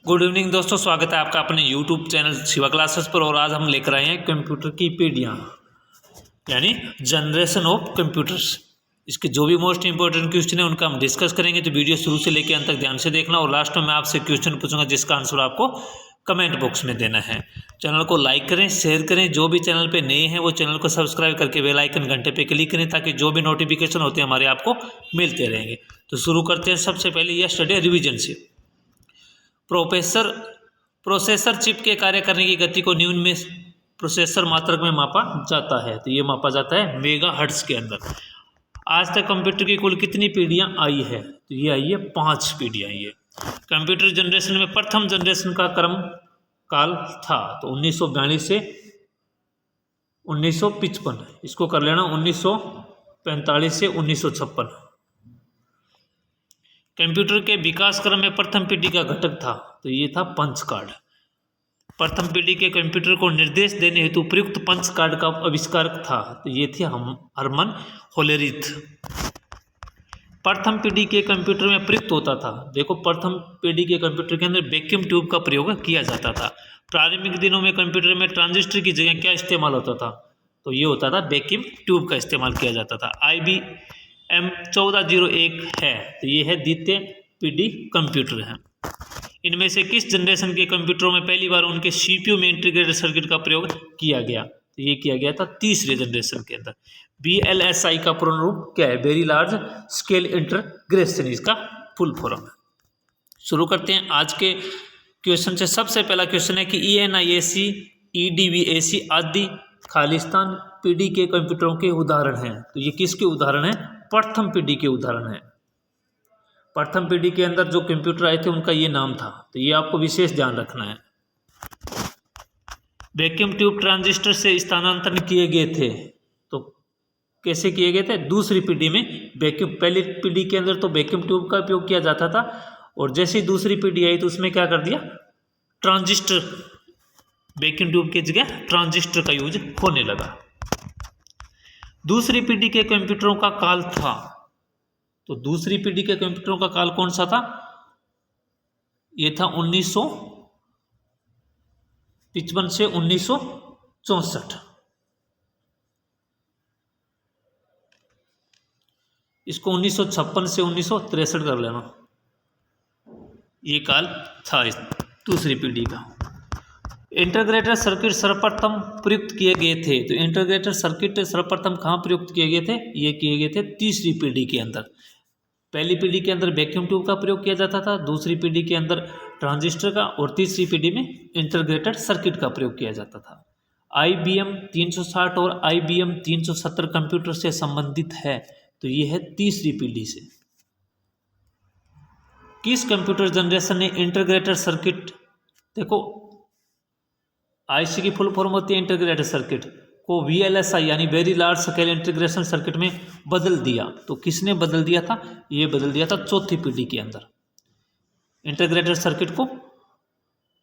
Good evening दोस्तों, स्वागत है आपका अपने यूट्यूब चैनल शिवा क्लासेस पर। और आज हम लेकर आए हैं कंप्यूटर की पीढ़ियाँ, यानी जनरेशन ऑफ कंप्यूटर्स। इसके जो भी मोस्ट इंपॉर्टेंट क्वेश्चन है उनका हम डिस्कस करेंगे, तो वीडियो शुरू से लेकर अंत तक ध्यान से देखना। और लास्ट में मैं आपसे क्वेश्चन पूछूंगा जिसका आंसर आपको कमेंट बॉक्स में देना है। चैनल को लाइक करें, शेयर करें। जो भी चैनल पे नए हैं वो चैनल को सब्सक्राइब करके बेल आइकन घंटे पे क्लिक करें, ताकि जो भी नोटिफिकेशन होते हैं हमारे आपको मिलते रहेंगे। तो शुरू करते हैं। सबसे पहले यह स्टडी रिविजन से। प्रोसेसर चिप के कार्य करने की गति को न्यून में प्रोसेसर मात्रक में मापा जाता है। तो ये मापा जाता है मेगा हर्ट्ज के अंदर। आज तक कंप्यूटर की कुल कितनी पीढ़ियां आई है? तो ये आई है 5 पीढ़ियां आई है। कंप्यूटर जनरेशन में प्रथम जनरेशन का क्रम काल था तो 1942 से 1955। इसको कर लेना 1945 से 1956। कंप्यूटर के विकास क्रम में प्रथम पीढ़ी का घटक था तो ये था पंच कार्ड। प्रथम पीढ़ी के कंप्यूटर को निर्देश देने हेतु प्रयुक्त पंच कार्ड का आविष्कार था तो ये थे हरमन होलेरिथ। प्रथम पीढ़ी के कंप्यूटर में प्रयुक्त होता था, देखो प्रथम पीढ़ी के कंप्यूटर के अंदर वैक्यूम ट्यूब का प्रयोग किया जाता था। प्रारंभिक दिनों में कंप्यूटर में ट्रांजिस्टर की जगह क्या इस्तेमाल होता था? तो ये होता था वैक्यूम ट्यूब का इस्तेमाल किया जाता था। IBM 1401 है तो ये है द्वितीय पीढ़ी कंप्यूटर है। इनमें से किस जनरेशन के कंप्यूटरों में पहली बार उनके CPU में इंटीग्रेटेड सर्किट का प्रयोग किया गया? तो ये किया गया था तीसरे जनरेशन के अंदर। VLSI का पूर्ण रूप क्या है? वेरी लार्ज स्केल इंटीग्रेशन, इसका फुल फॉर्म है। शुरू करते हैं आज के क्वेश्चन से। सबसे पहला क्वेश्चन है कि ENIAC, EDVAC आदि खालिस्तान पीढ़ी के कंप्यूटरों के उदाहरण हैं। तो ये किसके उदाहरण हैं? प्रथम पीढ़ी के उदाहरण हैं। प्रथम पीढ़ी के अंदर जो कंप्यूटर आए थे उनका ये नाम था, तो ये आपको विशेष ध्यान रखना है। वैक्यूम ट्यूब ट्रांजिस्टर से स्थानांतरण किए गए थे तो कैसे किए गए थे? दूसरी पीढ़ी में वैक्यूम, पहली पीढ़ी के अंदर तो वैक्यूम ट्यूब का उपयोग किया जाता था और जैसे ही दूसरी पीढ़ी आई तो उसमें क्या कर दिया? ट्रांजिस्टर, वैक्यूम ट्यूब की जगह ट्रांजिस्टर का यूज होने लगा। दूसरी पीढ़ी के कंप्यूटरों का काल था तो दूसरी पीढ़ी के कंप्यूटरों का काल कौन सा था? ये था 1955 से 1964। इसको 1956 से 1963 कर लेना। ये काल था इस दूसरी पीढ़ी का। इंटीग्रेटेड सर्किट सर्वप्रथम प्रयुक्त किए गए थे तो इंटीग्रेटेड सर्किट सर्वप्रथम कहाँ प्रयुक्त किए गए थे? ये किए गए थे तीसरी पीढ़ी के अंदर। पहली पीढ़ी के अंदर वैक्यूम ट्यूब का प्रयोग किया जाता था, दूसरी पीढ़ी के अंदर ट्रांजिस्टर का, और तीसरी पीढ़ी में इंटीग्रेटेड सर्किट का प्रयोग किया जाता था। IBM 360 और IBM 370 कंप्यूटर से संबंधित है तो ये है तीसरी पीढ़ी से। किस कंप्यूटर जनरेशन ने इंटीग्रेटेड सर्किट, देखो IC की फुल फॉर्म होती है इंटीग्रेटेड सर्किट, को VLSI यानी very large scale integration circuit में बदल दिया। तो किसने बदल दिया था? ये बदल दिया था चौथी पीढ़ी के अंदर। इंटीग्रेटेड सर्किट को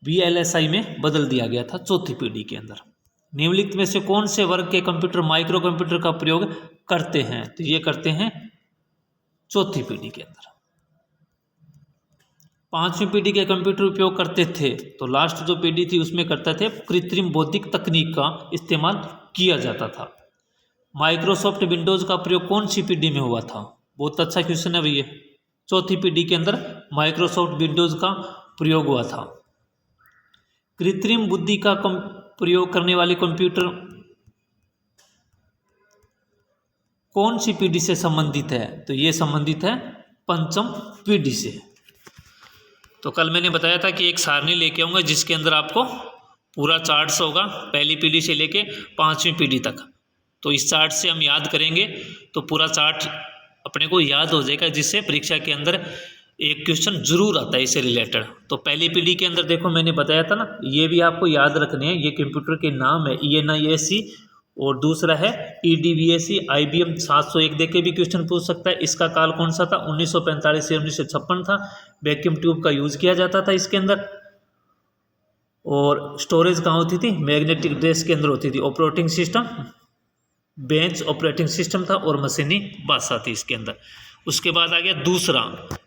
VLSI में बदल दिया गया था चौथी पीढ़ी के अंदर। निम्नलिखित में से कौन से वर्ग के कंप्यूटर माइक्रो कंप्यूटर का प्रयोग करते हैं? तो ये करते हैं चौथी पीढ़ी के अंदर। पांचवी पीढ़ी के कंप्यूटर उपयोग करते थे तो लास्ट जो पीढ़ी थी उसमें करते थे कृत्रिम बौद्धिक तकनीक का इस्तेमाल किया जाता था। माइक्रोसॉफ्ट विंडोज का प्रयोग कौन सी पीढ़ी में हुआ था? बहुत अच्छा क्वेश्चन है भैया। चौथी पीढ़ी के अंदर माइक्रोसॉफ्ट विंडोज का प्रयोग हुआ था। कृत्रिम बुद्धि का प्रयोग करने वाले कंप्यूटर कौन सी पीढ़ी से संबंधित है? तो ये संबंधित है पंचम पीढ़ी से। तो कल मैंने बताया था कि एक सारणी लेके आऊँगा जिसके अंदर आपको पूरा चार्ट्स होगा पहली पीढ़ी से लेके पांचवी पीढ़ी तक। तो इस चार्ट से हम याद करेंगे तो पूरा चार्ट अपने को याद हो जाएगा, जिससे परीक्षा के अंदर एक क्वेश्चन जरूर आता है इससे रिलेटेड। तो पहली पीढ़ी के अंदर देखो मैंने बताया था ना, ये भी आपको याद रखने हैं। ये कंप्यूटर के नाम है ENIAC और दूसरा है EDVAC। IBM 701 देख के भी क्वेश्चन पूछ सकता है। इसका काल कौन सा था? 1945 से 1956 था। वैक्यूम ट्यूब का यूज किया जाता था इसके अंदर, और स्टोरेज कहाँ होती थी? मैग्नेटिक डिस्क के अंदर होती थी। Operating system bench operating system था और मशीनी भाषा थी इसके अंदर। उसके बाद आ गया दूसरा,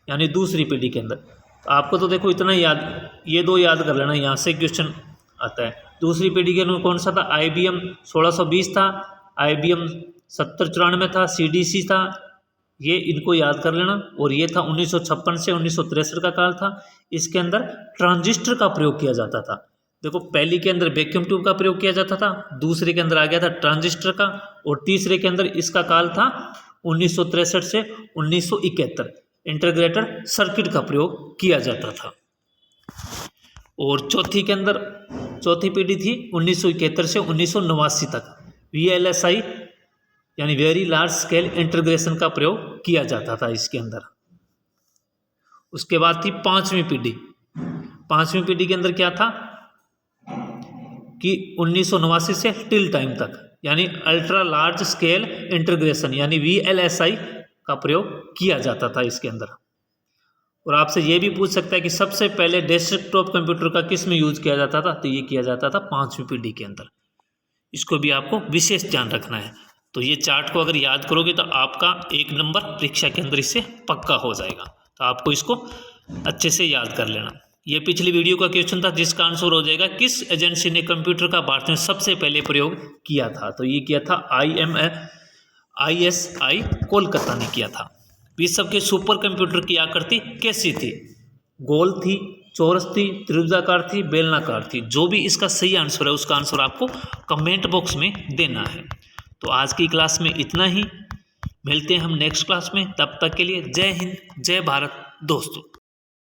यानी दूसरी पीढ़ी के अंदर तो आपको तो देखो इतना याद, ये दो याद कर लेना, यहाँ से क्वेश्चन आता है। दूसरी पीढ़ी के अंदर कौन सा था, IBM 1620 था, IBM 7094 था, CDC था, ये इनको याद कर लेना। और ये था 1956 से 1963 का काल था। इसके अंदर ट्रांजिस्टर का प्रयोग किया जाता था। देखो पहली के अंदर वैक्यूम ट्यूब का प्रयोग किया जाता था, दूसरे के अंदर आ गया था ट्रांजिस्टर का, और तीसरे के अंदर इसका काल था 1963 से 1971, इंटीग्रेटेड सर्किट का प्रयोग किया जाता था। और चौथी के अंदर, चौथी पीढ़ी थी 1971 से 1989 तक, VLSI यानी वेरी लार्ज स्केल इंटीग्रेशन का प्रयोग किया जाता था इसके अंदर। उसके बाद थी पांचवी पीढ़ी। पांचवी पीढ़ी के अंदर क्या था कि 1989 से टिल टाइम तक, यानी अल्ट्रा लार्ज स्केल इंटीग्रेशन यानी VLSI का प्रयोग किया जाता था इसके अंदर। और आपसे ये भी पूछ सकता है कि सबसे पहले डेस्कटॉप कंप्यूटर का किस में यूज किया जाता था, तो ये किया जाता था पांचवी पीढ़ी के अंदर। इसको भी आपको विशेष ध्यान रखना है। तो ये चार्ट को अगर याद करोगे तो आपका 1 नंबर परीक्षा के अंदर इससे पक्का हो जाएगा। तो आपको इसको अच्छे से याद कर लेना। ये पिछली वीडियो का क्वेश्चन था जिसका आंसर हो जाएगा किस एजेंसी ने कंप्यूटर का भारत में सबसे पहले प्रयोग किया था, तो ये किया था ISI कोलकाता ने किया था। विश्व के सुपर कंप्यूटर की आकृति कैसी थी, गोल थी, चौरस थी, त्रिभुजाकार थी, बेलनाकार थी। जो भी इसका सही आंसर है उसका आंसर आपको कमेंट बॉक्स में देना है। तो आज की क्लास में इतना ही, मिलते हैं हम नेक्स्ट क्लास में। तब तक के लिए जय हिंद, जय भारत दोस्तों।